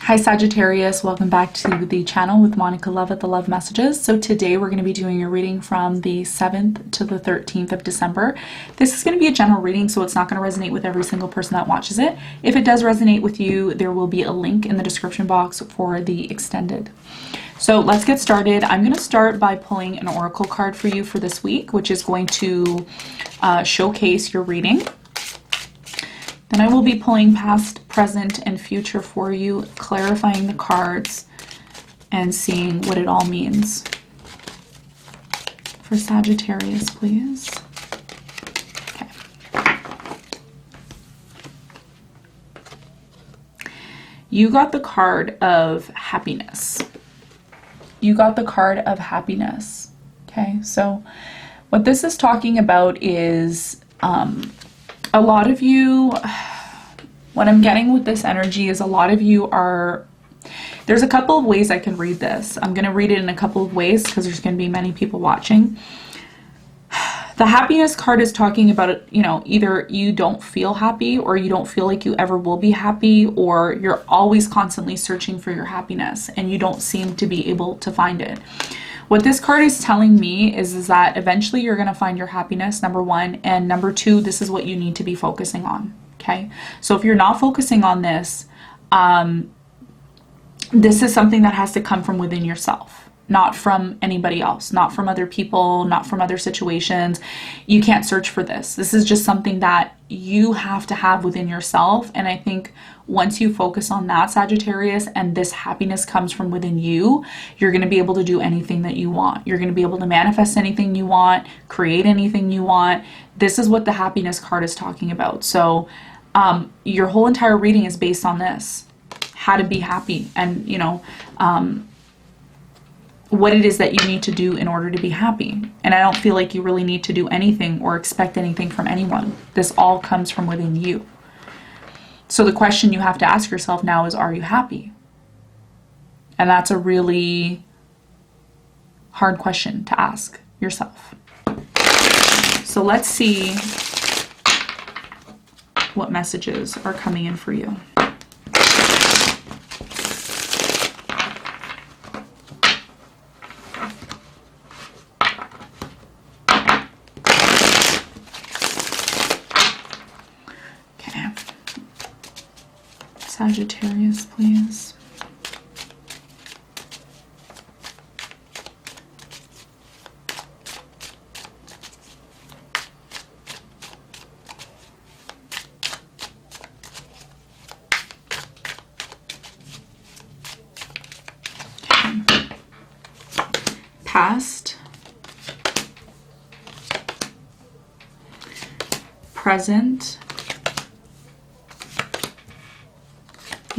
Hi Sagittarius, welcome back to the channel with Monica Love at the Love Messages. So today we're going to be doing a reading from the 7th to the 13th of December. This is going to be a general reading, so it's not going to resonate with every single person that watches it. If it does resonate with you, there will be a link in the description box for the extended. So let's get started. I'm going to start by pulling an oracle card for you for this week, which is going to showcase your reading. Then I will be pulling past, present, and future for you, clarifying the cards and seeing what it all means. For Sagittarius, please. Okay. You got the card of happiness. You got the card of happiness. Okay, so what this is talking about is a lot of you, what I'm getting with this energy is a lot of you are, there's a couple of ways I can read this. I'm going to read it in a couple of ways because there's going to be many people watching. The happiness card is talking about, you know, either you don't feel happy or you don't feel like you ever will be happy, or you're always constantly searching for your happiness and you don't seem to be able to find it. What this card is telling me is that eventually you're going to find your happiness, number one, and number two, this is what you need to be focusing on, okay? So if you're not focusing on this, this is something that has to come from within yourself, not from anybody else, not from other people, not from other situations. You can't search for this. This is just something that you have to have within yourself, and I think once you focus on that, Sagittarius, and this happiness comes from within you, you're going to be able to do anything that you want. You're going to be able to manifest anything you want, create anything you want. This is what the happiness card is talking about. So your whole entire reading is based on this, how to be happy, and, you know, what it is that you need to do in order to be happy. And I don't feel like you really need to do anything or expect anything from anyone. This all comes from within you. So the question you have to ask yourself now is, are you happy? And that's a really hard question to ask yourself. So let's see what messages are coming in for you. Sagittarius, please. Okay. Past, present,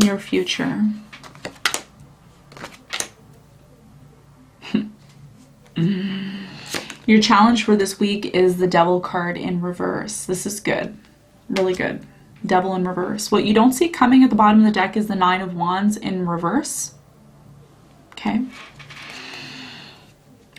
your future. Your challenge for this week is the Devil card in reverse. This is good, really good. Devil in reverse. What you don't see coming at the bottom of the deck is the Nine of Wands in reverse. Okay.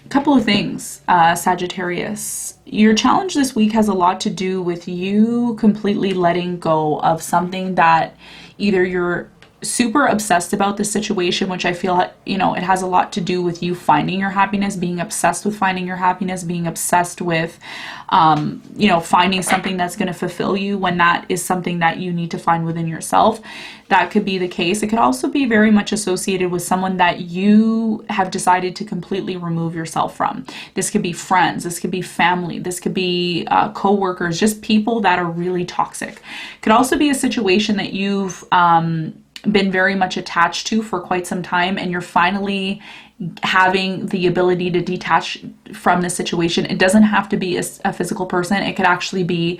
A couple of things, Sagittarius. Your challenge this week has a lot to do with you completely letting go of something that either you're super obsessed about the situation, which I feel, you know, it has a lot to do with you finding your happiness, being obsessed with finding your happiness, being obsessed with, you know, finding something that's going to fulfill you when that is something that you need to find within yourself. That could be the case. It could also be very much associated with someone that you have decided to completely remove yourself from. This could be friends, this could be family, this could be co-workers, just people that are really toxic. It could also be a situation that you've been very much attached to for quite some time, and you're finally having the ability to detach from the situation. It doesn't have to be a physical person. It could actually be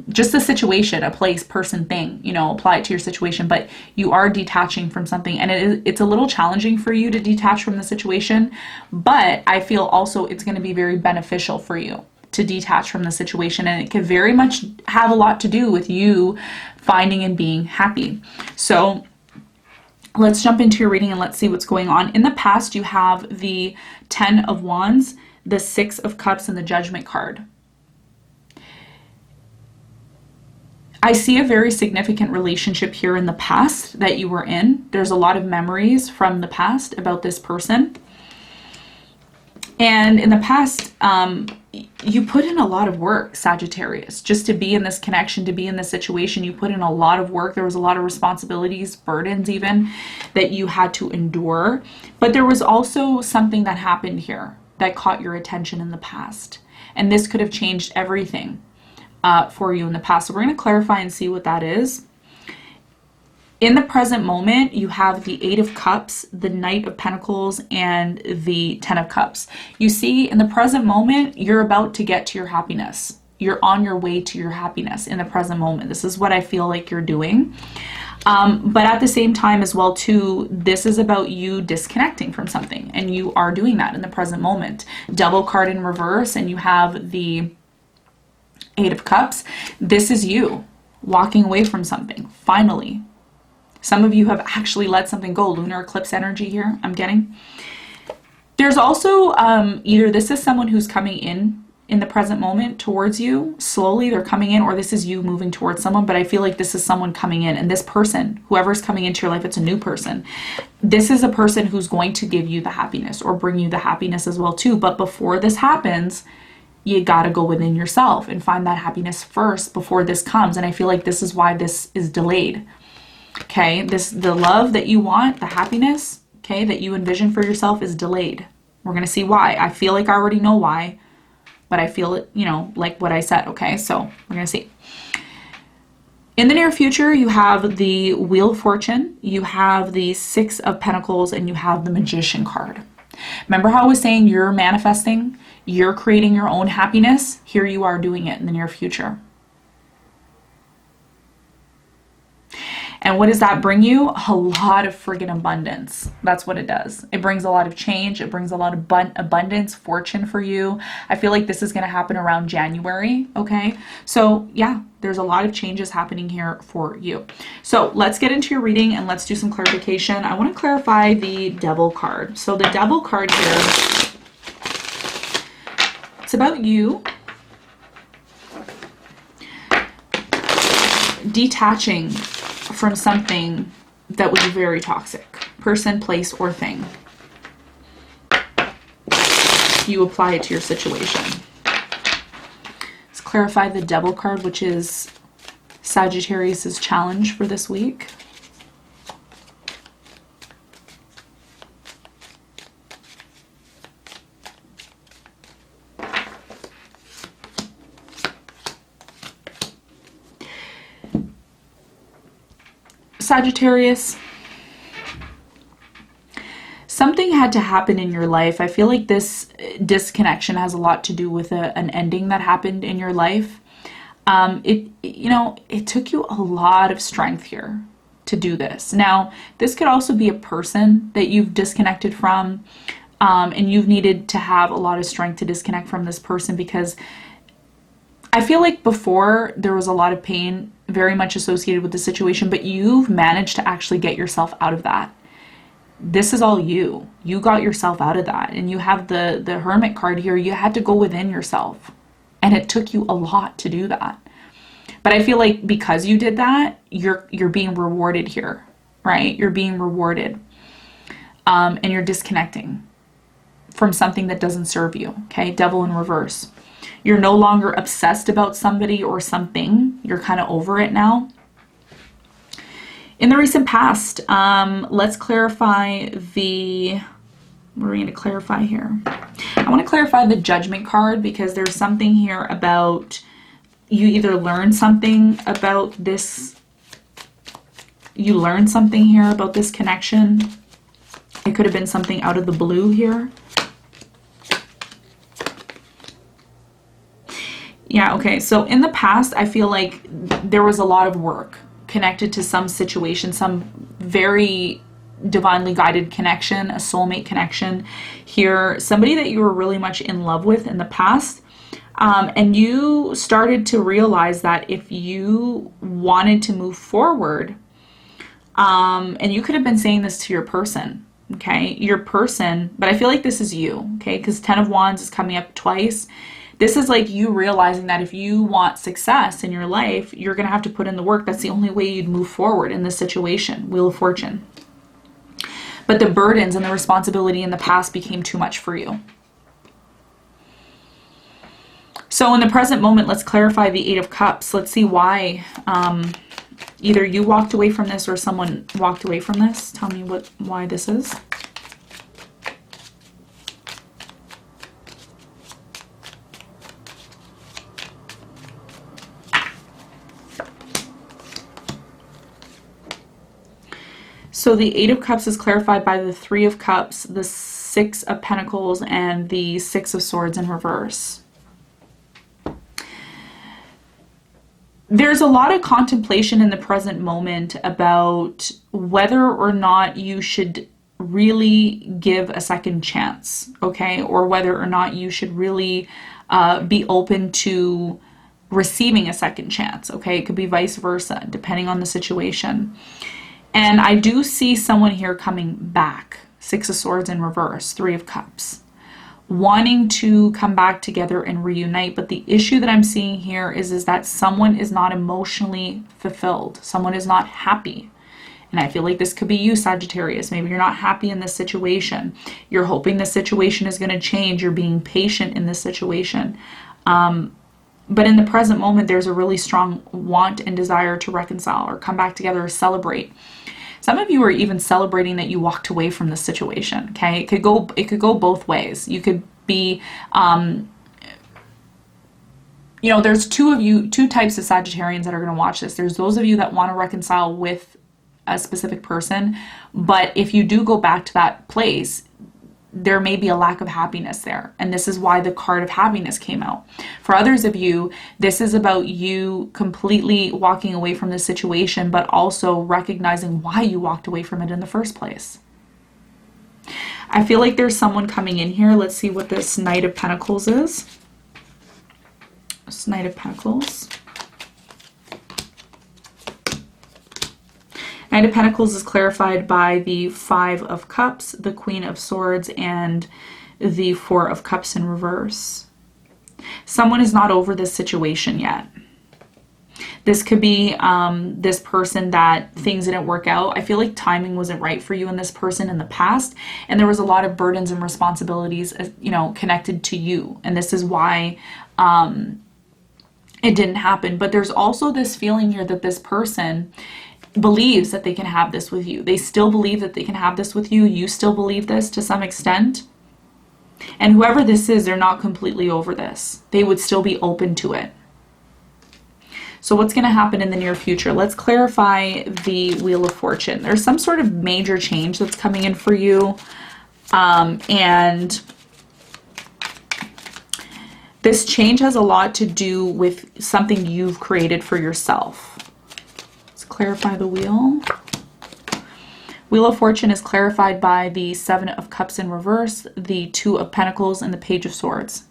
just a situation, a place, person, thing, you know, apply it to your situation, but you are detaching from something, and it's a little challenging for you to detach from the situation, but I feel also it's going to be very beneficial for you to detach from the situation, and it can very much have a lot to do with you finding and being happy. So let's jump into your reading and let's see what's going on. In the past, you have the 10 of Wands, the 6 of Cups, and the Judgment card. I see a very significant relationship here in the past that you were in. There's a lot of memories from the past about this person. And in the past, you put in a lot of work, Sagittarius, just to be in this connection, to be in this situation. You put in a lot of work. There was a lot of responsibilities, burdens even, that you had to endure. But there was also something that happened here that caught your attention in the past. And this could have changed everything for you in the past. So we're going to clarify and see what that is. In the present moment, you have the Eight of Cups, the Knight of Pentacles, and the Ten of Cups. You see, in the present moment, you're about to get to your happiness. You're on your way to your happiness in the present moment. This is what I feel like you're doing. But at the same time as well, too, this is about you disconnecting from something. And you are doing that in the present moment. Double card in reverse, and you have the Eight of Cups. This is you walking away from something, finally. Some of you have actually let something go. Lunar eclipse energy here, I'm getting. There's also either this is someone who's coming in the present moment towards you. Slowly they're coming in, or this is you moving towards someone. But I feel like this is someone coming in. And this person, whoever's coming into your life, it's a new person. This is a person who's going to give you the happiness or bring you the happiness as well too. But before this happens, you gotta go within yourself and find that happiness first before this comes. And I feel like this is why this is delayed. Okay, the love that you want, the happiness, okay, that you envision for yourself is delayed. We're going to see why. I feel like I already know why, but I feel it, like what I said, okay? So we're going to see. In the near future, you have the Wheel of Fortune, you have the Six of Pentacles, and you have the Magician card. Remember how I was saying you're manifesting, you're creating your own happiness? Here you are doing it in the near future. And what does that bring you? A lot of friggin' abundance. That's what it does. It brings a lot of change. It brings a lot of abundance, fortune for you. I feel like this is going to happen around January, okay? So yeah, there's a lot of changes happening here for you. So let's get into your reading and let's do some clarification. I want to clarify the Devil card. So the Devil card here, it's about you detaching from something that would be very toxic. Person, place, or thing. You apply it to your situation. Let's clarify the Devil card, which is Sagittarius's challenge for this week. Sagittarius, something had to happen in your life. I feel like this disconnection has a lot to do with an ending that happened in your life. It took you a lot of strength here to do this. Now, this could also be a person that you've disconnected from, and you've needed to have a lot of strength to disconnect from this person, because I feel like before there was a lot of pain very much associated with the situation, but you've managed to actually get yourself out of that. This is all you. You got yourself out of that. And you have the Hermit card here. You had to go within yourself. And it took you a lot to do that. But I feel like because you did that, you're being rewarded here, right? You're being rewarded. And you're disconnecting from something that doesn't serve you, okay? Devil in reverse. You're no longer obsessed about somebody or something. You're kind of over it now. In the recent past, let's clarify what are we going to clarify here? I want to clarify the Judgment card, because there's something here about you either learn something about this. You learned something here about this connection. It could have been something out of the blue here. Yeah, okay, so in the past, I feel like there was a lot of work connected to some situation, some very divinely guided connection, a soulmate connection here, somebody that you were really much in love with in the past. And you started to realize that if you wanted to move forward, and you could have been saying this to your person, okay? Your person, but I feel like this is you, okay? Because Ten of Wands is coming up twice. This is like you realizing that if you want success in your life, you're going to have to put in the work. That's the only way you'd move forward in this situation. Wheel of Fortune. But the burdens and the responsibility in the past became too much for you. So in the present moment, let's clarify the Eight of Cups. Let's see why either you walked away from this or someone walked away from this. Tell me why this is. So the Eight of Cups is clarified by the Three of Cups, the Six of Pentacles, and the Six of Swords in reverse. There's a lot of contemplation in the present moment about whether or not you should really give a second chance, okay? Or whether or not you should really be open to receiving a second chance, okay? It could be vice versa, depending on the situation. And I do see someone here coming back. Six of Swords in reverse, Three of Cups. Wanting to come back together and reunite. But the issue that I'm seeing here is that someone is not emotionally fulfilled. Someone is not happy. And I feel like this could be you, Sagittarius. Maybe you're not happy in this situation. You're hoping the situation is going to change. You're being patient in this situation. But in the present moment, there's a really strong want and desire to reconcile or come back together or celebrate. Some of you are even celebrating that you walked away from the situation, okay? It could go both ways. You could be, there's two types of Sagittarians that are going to watch this. There's those of you that want to reconcile with a specific person, but if you do go back to that place, there may be a lack of happiness there. And this is why the card of happiness came out. For others of you, this is about you completely walking away from the situation, but also recognizing why you walked away from it in the first place. I feel like there's someone coming in here. Let's see what this Knight of Pentacles is. This Knight of Pentacles. Knight of Pentacles is clarified by the Five of Cups, the Queen of Swords, and the Four of Cups in reverse. Someone is not over this situation yet. This could be this person that things didn't work out. I feel like timing wasn't right for you and this person in the past, and there was a lot of burdens and responsibilities, connected to you, and this is why it didn't happen. But there's also this feeling here that this person believes that they can have this with you. They still believe that they can have this with you. You still believe this to some extent. And whoever this is, they're not completely over this. They would still be open to it. So what's going to happen in the near future? Let's clarify the Wheel of Fortune. There's some sort of major change that's coming in for you. And this change has a lot to do with something you've created for yourself. Clarify the wheel. Wheel of Fortune is clarified by the Seven of Cups in reverse, the Two of Pentacles, and the Page of Swords.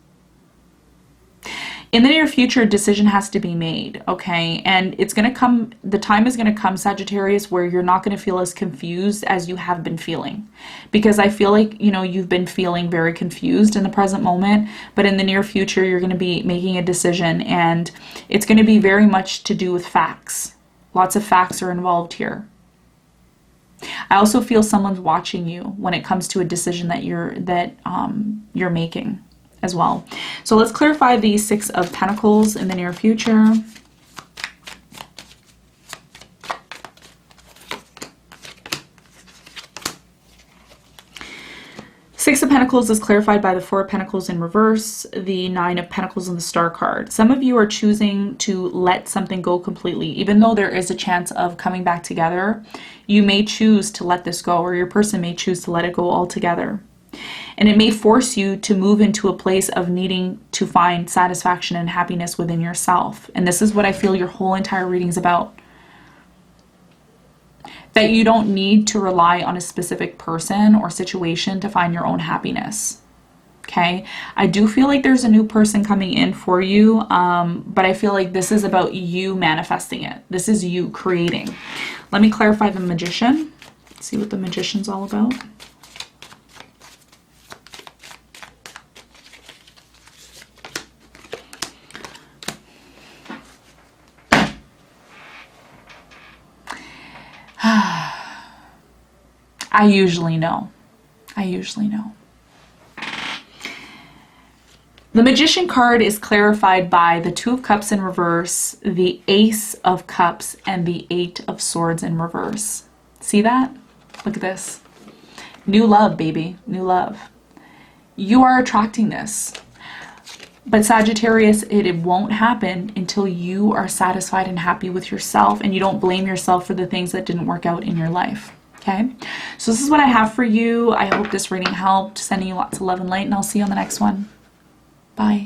In the near future, a decision has to be made, okay? And it's going to come, the time is going to come, Sagittarius, where you're not going to feel as confused as you have been feeling. Because I feel like, you've been feeling very confused in the present moment, but in the near future, you're going to be making a decision, and it's going to be very much to do with facts. Lots of facts are involved here. I also feel someone's watching you when it comes to a decision that you're making as well. So let's clarify the Six of Pentacles in the near future. Six of Pentacles is clarified by the Four of Pentacles in reverse, the Nine of Pentacles and the Star card. Some of you are choosing to let something go completely. Even though there is a chance of coming back together, you may choose to let this go, or your person may choose to let it go altogether. And it may force you to move into a place of needing to find satisfaction and happiness within yourself. And this is what I feel your whole entire reading is about. That you don't need to rely on a specific person or situation to find your own happiness. Okay? I do feel like there's a new person coming in for you, but I feel like this is about you manifesting it. This is you creating. Let me clarify the Magician. Let's see what the Magician's all about. I usually know. I usually know. The Magician card is clarified by the Two of Cups in reverse, the Ace of Cups, and the Eight of Swords in reverse. See that? Look at this. New love, baby. New love. You are attracting this. But Sagittarius, it won't happen until you are satisfied and happy with yourself and you don't blame yourself for the things that didn't work out in your life. Okay? So this is what I have for you. I hope this reading helped. Sending you lots of love and light, and I'll see you on the next one. Bye.